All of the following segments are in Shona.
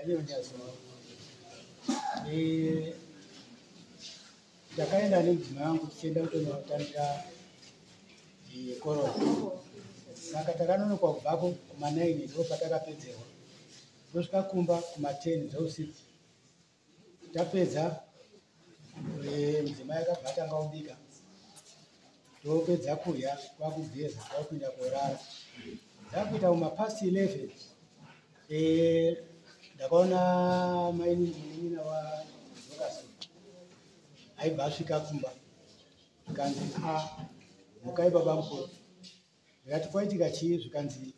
Hiyo ndio ndakaenda nemdzima yangu tichienda kutonotambira korona. Saka takanonokwa kubvako kuma9 ndopatakapedzerwa. Tosvika kumba kuma10 dzeusiku. Tapedza mudzimai akabva atanga kubika. Topedza kurya kwakugeza kwakupinda korara. Takuita kumapasi 11 ndakaona mainini wa Zokasi aibva asvika kumba zvikanzi mukai baba mukuru. Ndikati kwaitika chii? Zvikanzi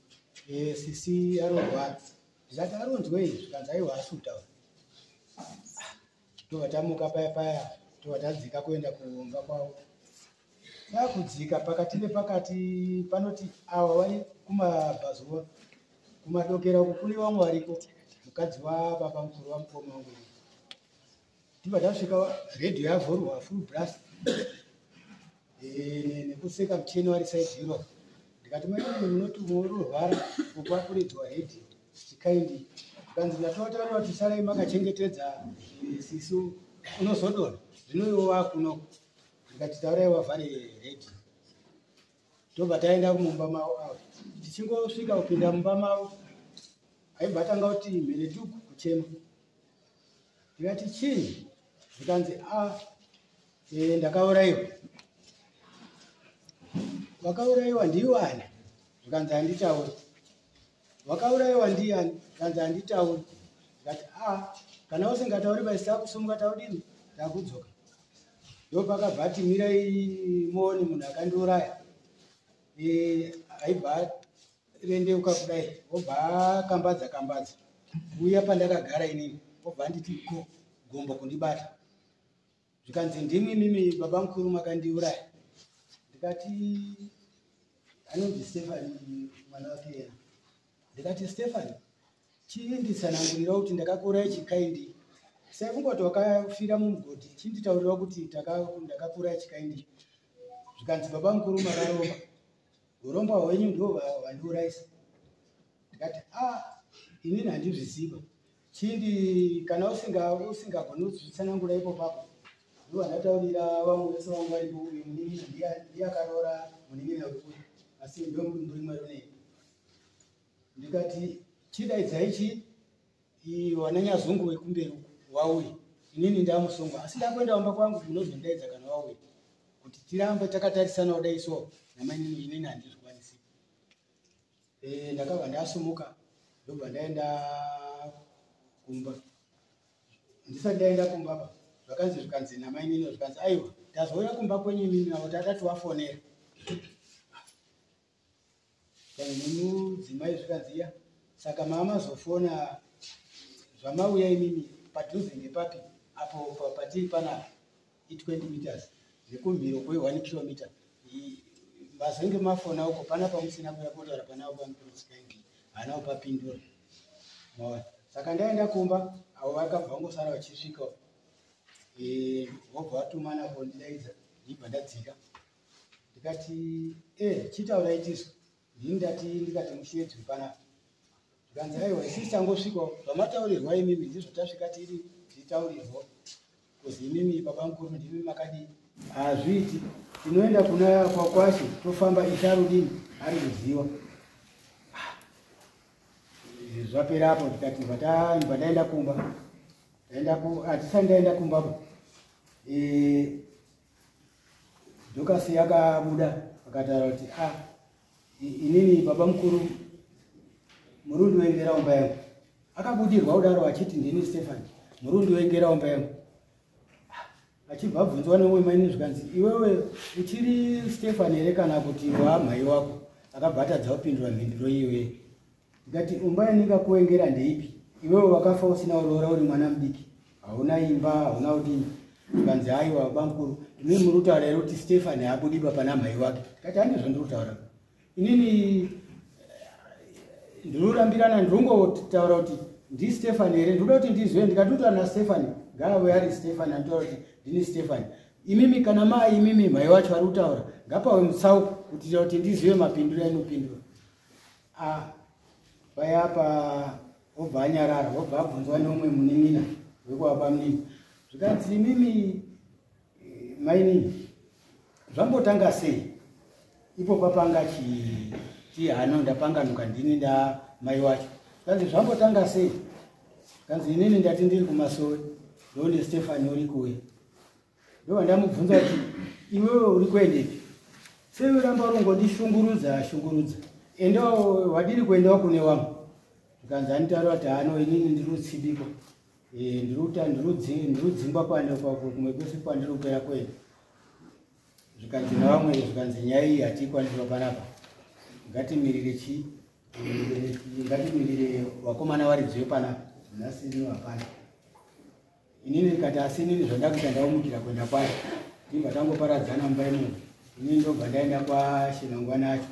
sisi arorwara. Ndikati aronzwei? Zvikanzi aiwa asuta. Tobva tamuka paya paya tobva tadzika kuenda kumba kwavo. Takudzika pakati nepakati panoti ava vari kumabhazuva kumadokera uku kune vamwe variko, mukadzi wababa mukuru wamukoma wangu. Tibva tasvika redhiyo yavhurwa full blast nekuseka mucheni wari side hero. Ndikati maini munoti murorwara ukwakulidzwa redhiyo chikaindi. Kanzi ndatotaura kuti sarai makachengetedza sisu unozodona zvino iwo wakuno. Ndikati taurai wavhare redhiyo. Tobva taenda kumumba mavo. Tichingosvika kupinda mumba mavo aibva atanga kuti mhere duku kuchema. Ndikati chii? Zvikanzi ndakaurayiwa. Wakaurayiwa ndiwani? Zvikanzi handitauri. Wakaurayiwa ndiani? Zvikanzi handitauri. Ndikati kana usingatauri basi takusumuka taudini? Takudzoka. Ndopakabva ati mirai muone munhu akandiuraya. Aibva rendeuka kudai obva kambadza uya pandakagara inini obva anditi gombo kundibata. Zvikanzi ndimi mimi baba mukuru makandiuraya. Ndikati anonzi Stefani mwana wake yena. Ndikati Stefani chinditsanangurira kuti ndakakurai chikaindi. Sai kungoti wakafira mumugodhi chinditaurira kuti ndakakurai chikaindi. Zvikanzi baba mukuru makaromba. Uromba hwenyu ndo vandiuraisa. Ndikati inini handizviziva. Chindi kana usingagoni kuzvitsanangura ipapo ndo vandataurira vamwe vese vangu varipo uyu munini ndiyakarora munini nakuti asi ndo muri mwarone. Ndikati chidaidzai chi wananyazungu wekumberi wauya. Inini ndamusungwa asi ndakuenda kumba kwangu munozondaidza kana wauya. Kuti tirambe takatarisana kudai so namainini inini handizvikwanisi. Ndakabva ndasumuka ndobva ndaenda kumba. Ndisati ndaenda kumba zvikanzi namainini zvikanzi aiwa tazouya kumba kwenyu imini navo tatati wafonera. Kana nemudzimai zvikanzi iya saka mamazofona zvamauya imini padhuze ngepapi apo patiri panapa 20 meters nekumhiro kwe1 kilometer. Mazenge mafona uko pana pamusina kuya kutaura pana pamprosikaindi hana upapindura. Saka ndaenda kumba avo vakabva vangosara vachisvika. Vobva vatumana kondidaidza ndibva ndadzika. Ndikati chitaurai tisu. Ndikati mushedzi panapa. Zvikanzi aiwa isusu tangosvikawo zvamataurirwa imimi ndizvo tasvika tiri titaurirwa. Kuzi imimi baba mukuru ndimi makadii. Hazviiti. Tinoenda kuna kwakwashe tofamba isharudini ari kuziva. Zvapera hapo tikati ndaenda kumba. Atisati ndaenda kumba. Dhokasi yakabuda akataura kuti inini baba mukuru murundi wengera umba yangu. Akabudirwa kudaro achiti ndini Stefani murundi wengera umba yangu. Achibva abvunzwa neumwe maini zvikanzi iwewe uchiri Stefani here kana kuti wamhai wako? Akabva atadza kupindura mhinduro iyoyo. Ndikati umba yandingakuwengera ndeipi? Iwewe wakafa usina uroora uri mwana mudiki. Hauna imba, hauna udini. Zvikanzi aiwa baba mukuru ndimi muri kutaura here kuti Stefani habudiba pana mhai wake. Ndikati handizvo ndiri kutaura. Inini ndinorambirana ndinongotaura kuti ndi Stefani here. Ndoda kuti ndizwe ndikatutaura naStefani ngaave ari Stefani antaura kuti ndini Stefani. Imimi kana mai imimi mhai wacho ari kutaura ngapawe mutsauko kuti ndizive mapinduro ainopindura. Paya obva anyarara, obva abvunzwa neumwe munin'ina wekuapa munini. Zvikanzi mimi mainini zvambotanga sei? Ipo papanga chihano ndapanganuka ndini nda mai wacho. Zvikanzi zvambotanga sei? Zvikanzi inini ndati ndiri kuMasowe, ndone Stefani uri kuuya. Ndo ndamubvunza kuti iwewe uri kuendepi? Sei uramba urongondishungurudza shungurudza? Endo wadiri kuendawo kune wangu. Zvikanzi anitaura kuti hano inini ndiri kutsibikwa. Ndirudzingwa kumwe kwese kwandiri kupera kwenda. Zvikanzi navamwe, zvikanzi nyaya iyi hatikwanisa panapa. Ngatimirire wakomana waridzi wepanapa. Nhasi ndino hapana. Inini ndikati asi inini zvanda kuita ndaumukira kwenda kwayo. Ndibva tangoparadzana mumba imomo. Inini ndobva ndaenda kwaShinongwana acho.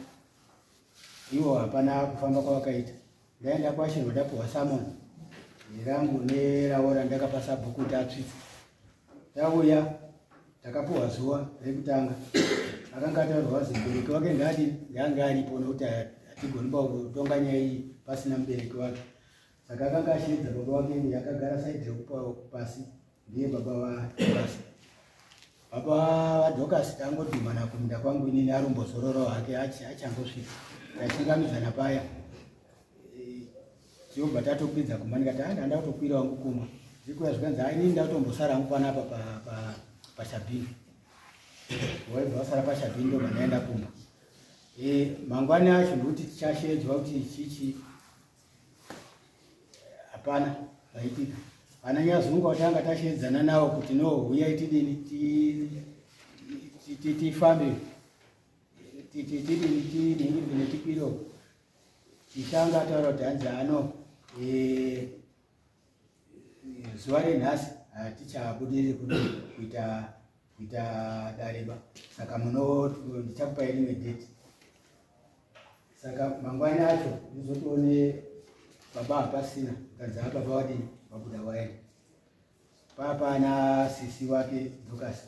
Ivo hapana kufamba kwavakaita. Ndaenda kwaShinongwana ndapuhwa samoni. Rangu neravo randakapa sabhuku tatsvitsa. Tauya takapuhwa zuva rekutanga. Akanga ataurwa kuti mubereki wake ndanga aripo nokuti hatigoni kutonga nyaya iyi pasina mubereki wake. Saka akanga ashiridza baba wake akagara saidhi pasi, ndiye baba vaDhokasi. Baba vaDhokasi tangodhumana kuminda kwangu inini arumbozororo hake achangosvika. Tachingamidzana paya. Tiobva tatokwidza kumba ndikati ndanda kutokwira wangu kumba. Zikuya zvikanzi inini ndatombosara hangu panapa paShabhini. Waibva wasara paShabhini ndobva ndaenda kumba. Mangwani acho ndokuti tichashedzwa kuti chichi hapana vaitika. Ana Nyazungu watanga tashedzana nawo kuti no uyai tidini tifambe tidini tikwiro. Tishanga ataura kuti hanzi ano zuva renhasi hatichabudiriri kuita dareba. Saka ndichakupai rimwe dheti. Saka mangwani acho ndizotoone baba hapasina. Kanzi baba wadini wabuda waenda. Papana sisi wake Dhokasi.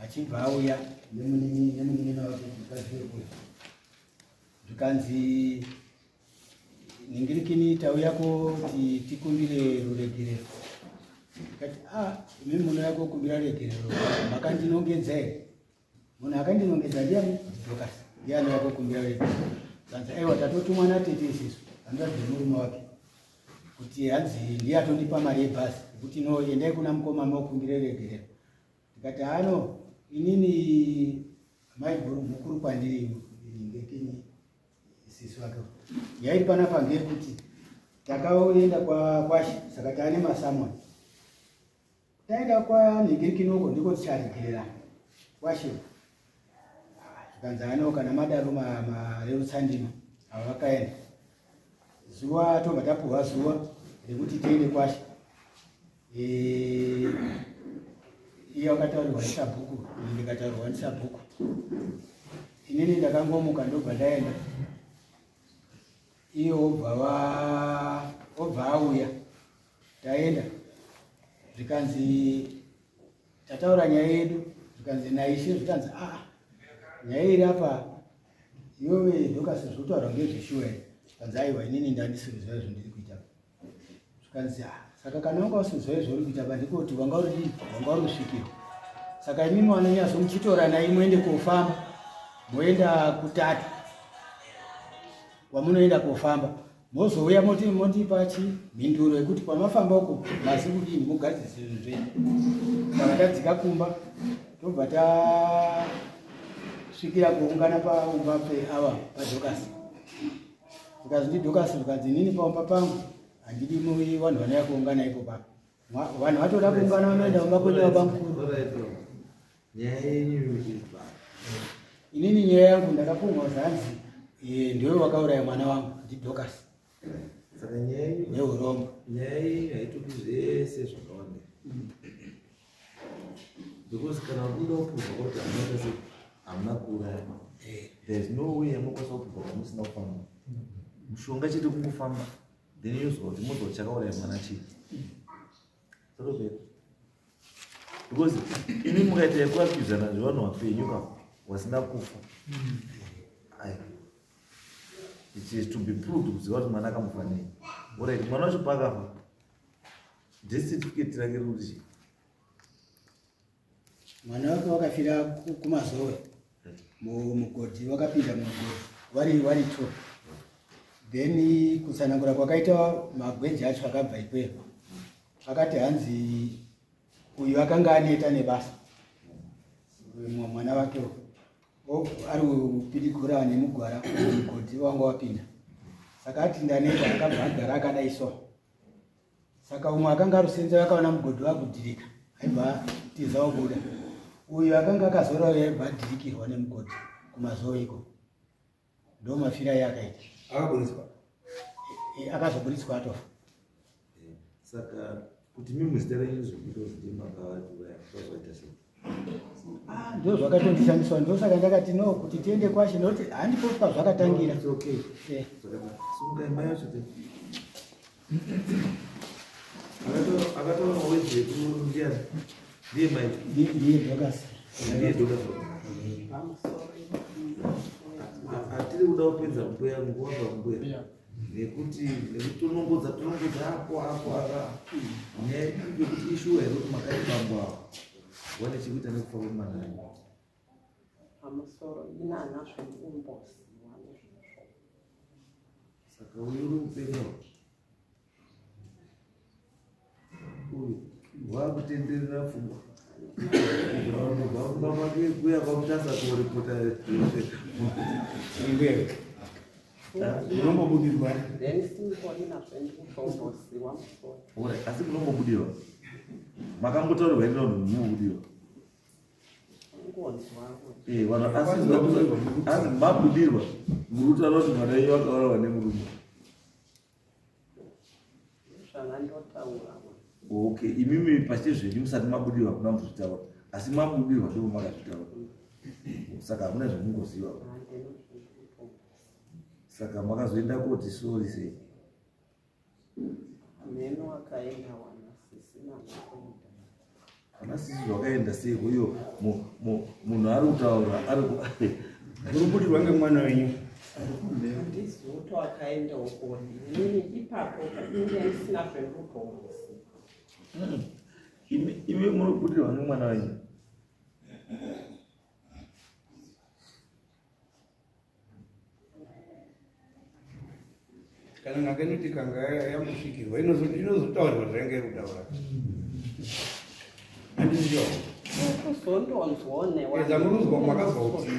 Achibva auya nemunini wake Dhokasi. Zvikanzi ningirikini tauyako tikumbire ruregerero. Kati imi munhu yako kumbira ruregerero makandinongedza here? Munhu akandinongedza ndiani? Dhokasi. Ndiani yako kumbira ruregerero? Kanzi aiwa tatotumwa natete isisu anodzi murume wake kuti hanzi ndiye atondipa mari yebhasi kuti no endai kuna mukoma mokumbira ruregerero. Ndikati hano inini maiguru mukuru kwandiri ngekini isisu wake. Yairi panapa ngekuti takaenda kwaShi, saka taane masamoni. Taenda kwaNingirikinoko ndiko ticharegererana kwaShi. Zvikanzi hano kana madaro marerutsandima ava vakaenda. Zuva tobva tapuhwa zuva rekuti tiende kwaShi. Iye wakataurirwa nesabhuku, ndikataurirwa nesabhuku. Inini ndakangomuka ndobva ndaenda. Iye obva auya. Taenda. Zvikanzi tataura nyaya yedu. Zvikanzi naishe zvikanzi nyaya iri apa iwewe Dhokasi zvotaura ngezveshuwa here? Zvikanzi aiwa inini ndandisiri zuva izvo ndiri kuita. Zvikanzi saka kana wanga usiri zuva izvo uri kuita pandikoti wanga uri kusvikirwa. Saka imimi wanonyazo muchitora naye muende kofamba. Moenda kutatu. Wamunoenda kofamba. Mozouya motipa mhinduro yekuti pamafamba uko masi kudini mugadzise zvinhu zvenyu. Saka tadzika kumba tobva tasvikira kuungana paumba paDhokasi. Zvikanzi ndiDhokasi zvikanzi inini paumba pangu handidi vanhu vanouya kuungana ipo papo. Vanhu vatoda kuungana vanoenda kumba kwenyu baba mukuru. Inini nyaya yangu ndakapumwa zanzi ndiwe wakauraya mwana wangu ndiDhokasi. Saka nyaya iyi neurombo. Nyaya iyi haituki zvese zvakawanda. Because kana unoda kupuzwa kuti hamuna kuuraya. There is no way yamukwanisa kupuzwa kuti musina kufamba. Mushonga chete kungofamba. Then yozwa kuti muzwa chakauraya mwana chii. Totopera. Because imi mukaita yekuakidzana zvevanhu vapenyu wasina kufa. It is to be proved kuti mwana akamufa nei. Alright, mwana wacho pakafa. Death certificate rake ruri. Mwana wake wakafira kumazowe. Mugodhi wakapinda mugodhi wari to. Then kusanangura kwakaita magwenzi acho akabva ikweyo. Akati hanzi uyu akanga aneta nebasa. Mwana wake ari kupirikura nemugwara mugodhi wanga wapinda. Saka ati ndaneta akabva agara akadai so. Saka umwe akanga rusenza akaona mugodhi wakudhirika. Aibva tiza wabuda. Uyu akanga akazora yebhadhirikirwa nemugodhi kumazowe iko. Ndo mafira yakaita. Akaburiswa. Akazoburiswa atofa. Saka kuti mimuzita renyu zvekuti makavadura zvazoita sei? Ndo zvakatondishandiswa ndo saka ndakati no kuti tiende kwashi noti handipo pazvakatangira. It's okay. Sungai mai yacho te. Akatora weje kundiya. Ndiye mai. Ndiye Douglas. Ndiye Douglas. Atiri kuda kupedza mbuya nguva mbuya. Nekuti tonongodza apo aka. Nekuti ishuwa iri kuti makaibamba. Wane chikuita nekufa kwemwana. Amusoro inana zveumbosi wanezvo. Saka uyu uri kupenga. Uyu wakutenderera pfungwa. Baba make kuya kwamutasa kuripota Ingwe. Unombobudirwa. Then simbolina zveumbosi wamusoro. Ora, asi munombobudirwa. Makambotaurirwa ino munobudirwa. Asi mabudirwa. Murutu anoti mwana wenyu wakaurawa nemurume. Okay, imimi pachite zvenyu musati mabudirwa kuna muzvitaura. Asi mabudirwa ndipo makazvitaura. Saka hamuna zvamungoziva. Saka makazoenda koti sori sei. Meno akaenda wana sisina kuenda. Kana sisi zvakaenda sei uyo munhu ari kutaura ari Kurubudirwa ngemwana wenyu. Ndizoto akaenda ukoni. Nini ipapo inge isina zvekupomusi. Imi munobudirwa nemwana wenyu. Kana ngakenoti kanga yamusvikirwa inozotaurirwa zvainge kutaura. Andizvo. Kuzondonzwone Eza muruzwa makazwa kuti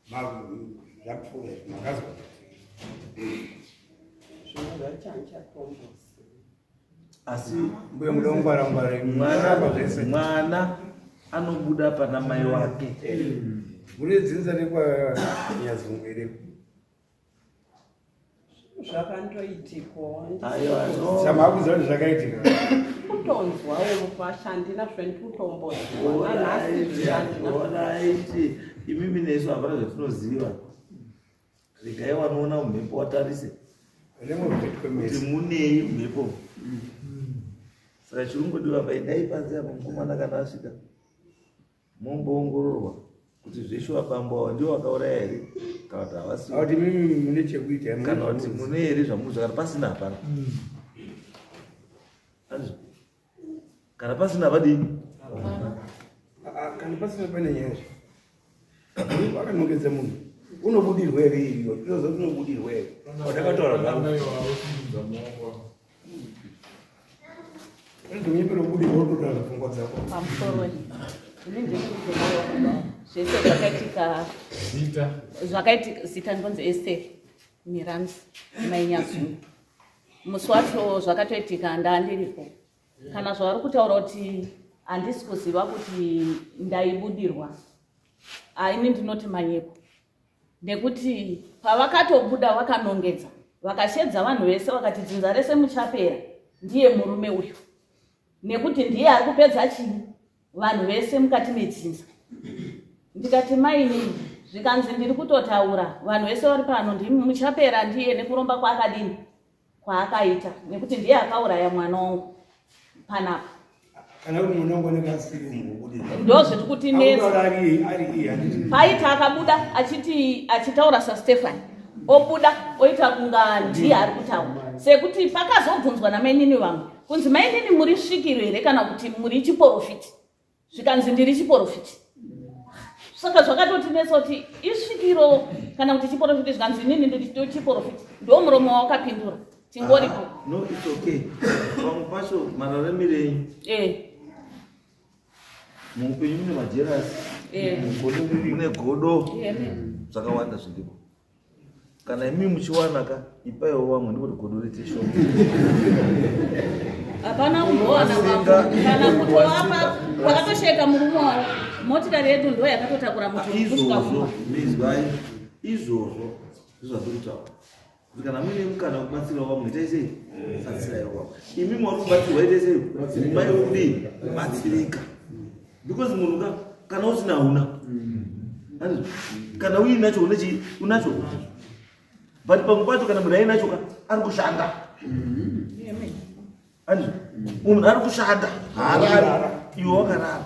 zvapfuura makazwa zvinozvachanja pombosi. Asi mbuya muda kungwara mwana anobuda pana mai wake. Munedzinza nekwanyazungu ere. Zvakandoitiko. Samakuziva kuti zvakaitika. Kutonzwawo vashandira zvekutombozwa. Alright. Imimi nesu hapana zvatinoziva. Regai wanoona mhepo watarise. Kuti munei mhepo. Saka chirongodiwa paidai panze apo mukomana kana asvika. Momboongororwa kuti zveshe wabambawa ndio wakauraya here kana kuti havasi. Kuti mimi mune chekuita kana kuti mune here zvamuzvakati pasina hapana. Kana pasina vadini? Kana pasina pane nyaya. Vakanongedza munhu. Unobudirwa here iriyo. Tinozoti unobudirwa here. Watakataura ndonyepera kubudirwa kutotaura pfungwa dzako. Pamusoro inenge zvese zvakaitika zita ndinonzi Esther Miramsi mainyazunu. Musi wacho zvakatoitika ndaandiripo. Kana zvavari kutaura kuti handisi kuziva kuti ndaibudirwa, ini ndinoti manyepo. Nekuti pavakatobuda vakanongedza vakashedza vanhu vese vakati dzinza rese muchapera ndiye murume uyu. Nekuti ndiye ari kupedza chini vanhu vese mukati medzinza. Ndikati maini zvikanzi ndiri kutotaura vanhu vese vari pano muchapera ndiye nekuromba kwaakadini kwaakaita. Nekuti ndiye akauraya mwana wangu panapa. Kana kuti mwana wangu nekasiri mubudirwa. Ndozviti kuti nesi ari paita akabuda achitaura saStefani obuda oita kunga ndiye ari kutaura sekuti pakazobvunzwa namainini vamwe kunzi mainini muri svikiro here kana kuti muri chiprofiti zvikanzi ndiri chiprofiti saka zvakatotinesa kuti isvikiro kana kuti chiprofiti zvikanzi inini ndiri chiprofiti ndo muromo wakapindura tingoripo no it's okay pamwe pacho mararamiro enyu muupenyu mune majerasi mune godo zvakawanda zviripo kana imi muchiwanaka ipaiwo vamwe ndikuti godo rite shoma hapana kumbowana kana kutovapa wakatosheka murume wavo motikari yedu ndo yakatotakura izvozvo mizwai izvozvo zvazvazvirikutaura kuti kana muine mukana wekubatsirawo vamwe itai sei batsiraiwo vamwe imi mwari kubatsirwa itai sei mai wekudii batsirika because munhu kana usina una kana uinacho unacho but pamwe pacho kana munhu ainacho ari kushanda munhu ari kushanda harari iwe wakarara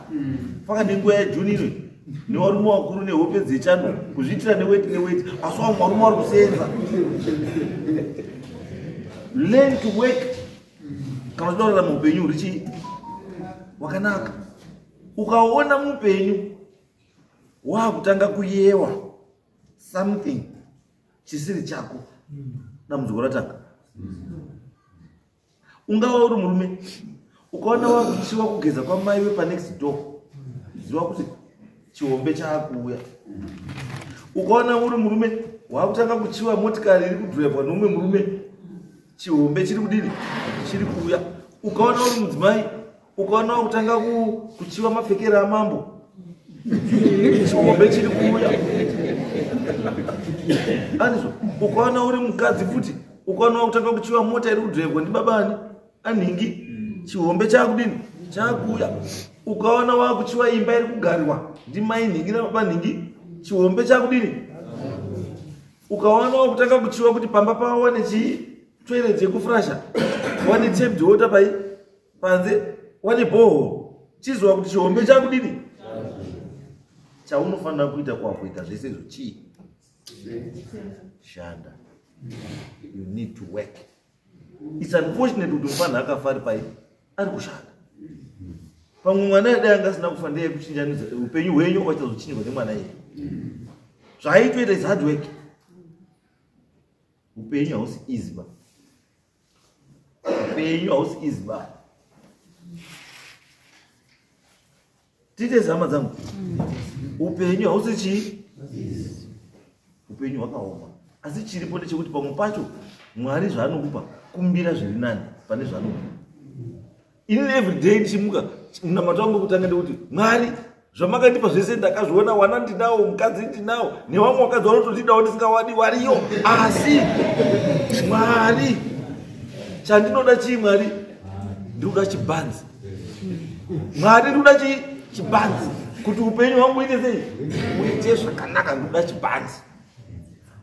faka nenguva yajuni ino nevarume vakuru nehope dzechando kuzviitira neweti asi vamwe varume vari kusenza learn to work kana uchida kurarama upenyu huri wakanaka ukaona mupenyu wakutanga kuyewa something chisiri chako dambudziko ratanga ungava uri murume ukaona wakuchiwa kugeza kwamai wepanext door ziva kuti chihombe chaakuuya ukaona uri murume wakutanga kuchiwa motikari iri kudhiraivwa nomumwe murume chihombe chiri kudini chiri kuuya ukaona uri mudzimai ukaona wakutanga kuchiwa mapfekero amambo chihombe chiri kuuya anizvo ukaona uri mukadzi futi ukaona wakutanga kuchiwa mota iri kudhiraivwa ndibabani anhingi chihombe chakudini chakuuya ukaona wakuchiwa imba iri kugarwa ndimai nhingi nababa nhingi chihombe chakudini ukaona wakutanga kuchiwa kuti pamba pavo wane chitoilet yekufurasha wane tape water pai panze wane bhoho chizwa kuti chihombe chakudini chaunofanira kuita kwakuita zvese izvo chii shanda you need to work it's unfortunate kuti mufanhu akafari pai ari kushanda pamwe mwana yadai angasina kufa ndeye kuchinjanidza upenyu hwenyu wachazochinjwa nemwana iye zvaaitoita is hard work upenyu hausi easy ba upenyu hausi easy ba tite zama dzangu upenyu hausi chii upenyu hwakaoma asi chiripo ndechekuti pamwe pacho mwari zvaanokupa kumbira zviri nani pane zvaanokupa inini everyday ndichimuka munamato wangu kutanga ndekuti mwari zvamakandipa zvese ndakazviona wana ndinawo mukadzi ndinawo nevamwe vakadzi vanotondidawo ndisingawadi wariyo asi mwari chandinoda chii mwari ndikuda chibhanzi mwari ndikuda chibhanzi kuti upenyu hwangu uite sei uite zvakanaka ndikuda chibhanzi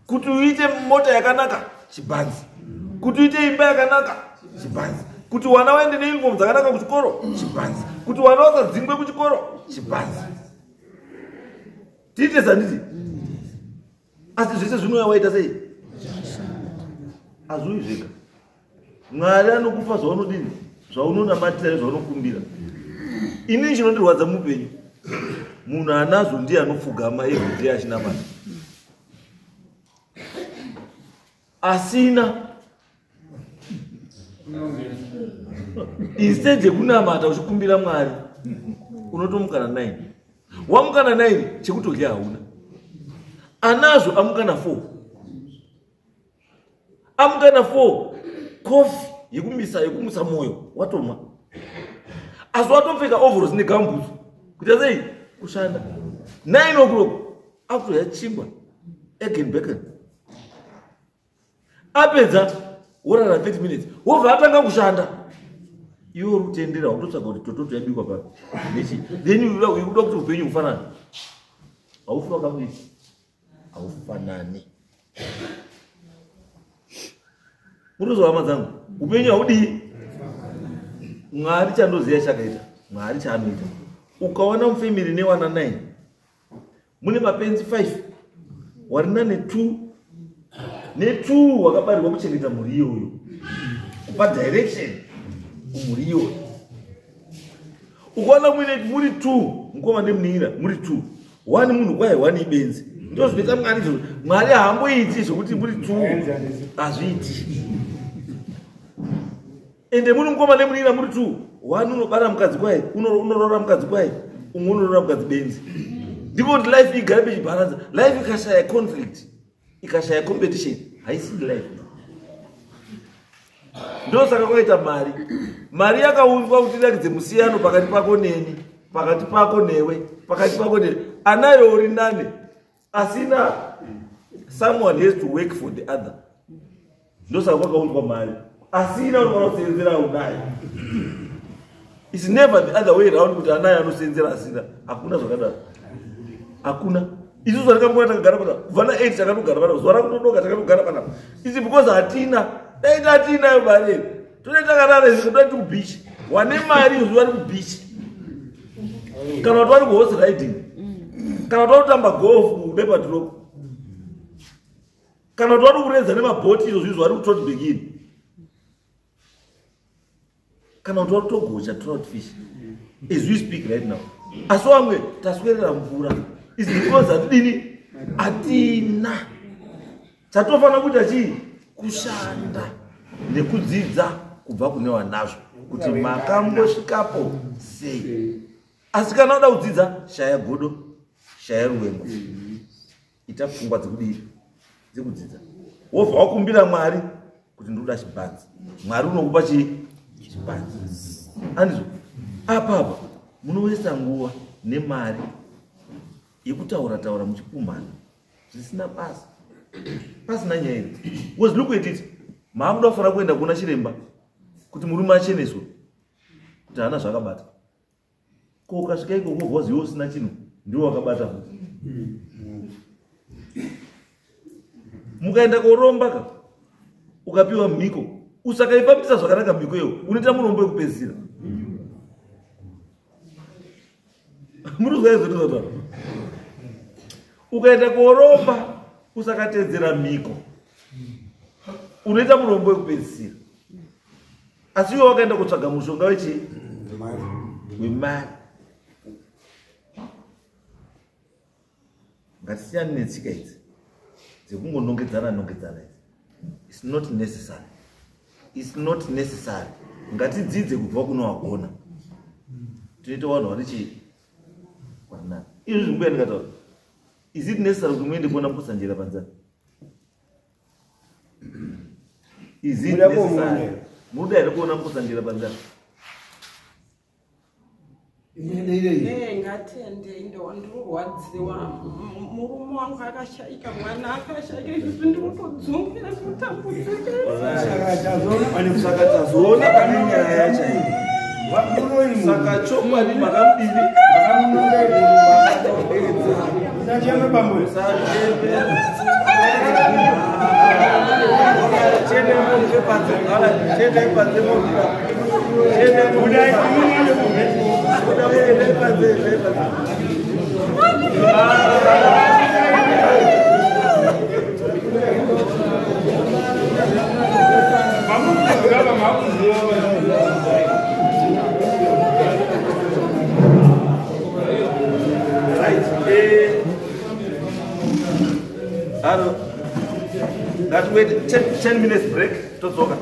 kuti uite mota yakanaka chibhanzi kuti uite imba yakanaka chibhanzi kuti wana waende neuniform dzakanaka kuchikoro chibhanzi kuti wana wasadzingwe kuchikoro chibhanzi tiite zanditi asi zvese zvinouya waita sei hazviuyi zvega mwari anokupa zvaunodini zvaunonamatira zvaunokumbira inini chinondirwadza muupenyu munhu anazvo ndiye anopfugama everyday achinamata asina instead yekunamata uchikumbira mwari unotomukana 9 wamukana 9 chekutodya hauna anazvo amukana 4 amukana 4 kofi yekumisa moyo watomwa asi watopfeka overalls negambutsu kuita sei kushanda 9 o'clock akutoya chingwa egenbeken apedza worara 30 minutes wobva atanga kushanda iwe uri kutendera utotsvaga kuti tototo yabikwa pa nechi then ukuda kuti upenyu hufanani haufi wakamuiti haufanani murozvahama dzangu upenyu haudii mwari chandoziva chakaita mwari chaanoita ukaona mufamily newana 9 mune mapenzi 5 warina ne2 ne2 wakabarirwa kuchengeta mhuri iyoyo, kupa direction kumhuri iyoyo. Ukaona muri 2 mukoma nemunira muri 2, 1 munhu kwaye 1 ibenzi, ndozvinoita Mwari izvo. Mwari haamboiti zvokuti muri 2 hazviiti. Ende muri mukoma nemunira muri 2, 1 unobara mukadzi kwaye, unorora mukadzi kwaye, umwe unorora mukadzi benzi. Ndiko kuti life igare pechibalanza. Life ikashaya conflict, ikashaya competition, haisi life. Ndosaka kwaita Mari. Mari yakaunzwa kuti irakidze musiyano pakati pako neni, pakati pako newe, pakati pako newe. Anayo uri nane, asina someone has to work for the other. Ndosaka kwakaunzwa Mari. Asina unofana kusenzera unayo. It's never the other way around kuti anayo anosenzera asina. Hakuna zvakadaro. Hakuna. Isu zvarikamboa takagara pana vana 8 takatogara pana zvara kutodoka takatogara pana. Isi because hatina. Dai tatina yo bari. Tone takarara izvo kuti ku beach. Wane mari izvo vari ku beach. Kana kuti vari ku horse riding. Kana kuti vari kutamba golf bepa drop. Kana kuti vari kureza nemabhoti izvo zvizvo vari kutrot begin. Kana kuti vari kutogocha trout fish. As we speak right now. Asi vamwe taswerera mvura. Is because atidini atina chatofana kuita chii kushanda nekudzidza kubva kune wanazvo kuti makambosvikapo sei. Asi kana uda kudzidza shaya godo, shaya ruwembo, ita pfungwa dzekudzidza. Wobva wakumbira Mwari kuti ndoda chibhanzi, Mwari unokupa chibhanzi. Andizvo apa munowesa nguva nemari yekutaura muchikumhana zvisina basa, pasina nyaya. Was look at it, maamuda kufara kuenda kuna chiremba kuti murume acheneswe kuti hana zvakabata. Ko ukasvika ikoko vozi iwo usina chinhu ndiwo wakabata futi. Mukaenda koromba ukapiwa mhiko, usakaifambisa zvakanaka mhiko iyo unoita murombo wekupedzisira. Muruzwa izvo ndizvo. Ukaenda koromba usakatedzera mhiko unoita murombo wekupedzisira. Asi iwe wakaenda kutsvaga mushonga wemari. Ngatisiyane netsika idzi dzekungonongedzana idzi. It's not necessary. It's not necessary. Ngatidzidze kubva kuno wagona. Tinoita vanhu vari chii kwanani. Izvi zvimbuya ndikataura. Is it necessary kuti muende kuona mukusanjira panzani? Is it necessary? Muda here kuona mukusanjira panzani? Ngatende ndorwadziwa murume wangu akashaika, mwana akashaika, izvi ndinotodzungira kutambudzika. Saka tazoona pane nyaya yacho iyi. Saka chokwadi makamudini Let's wait 10 minutes break. Totsoka.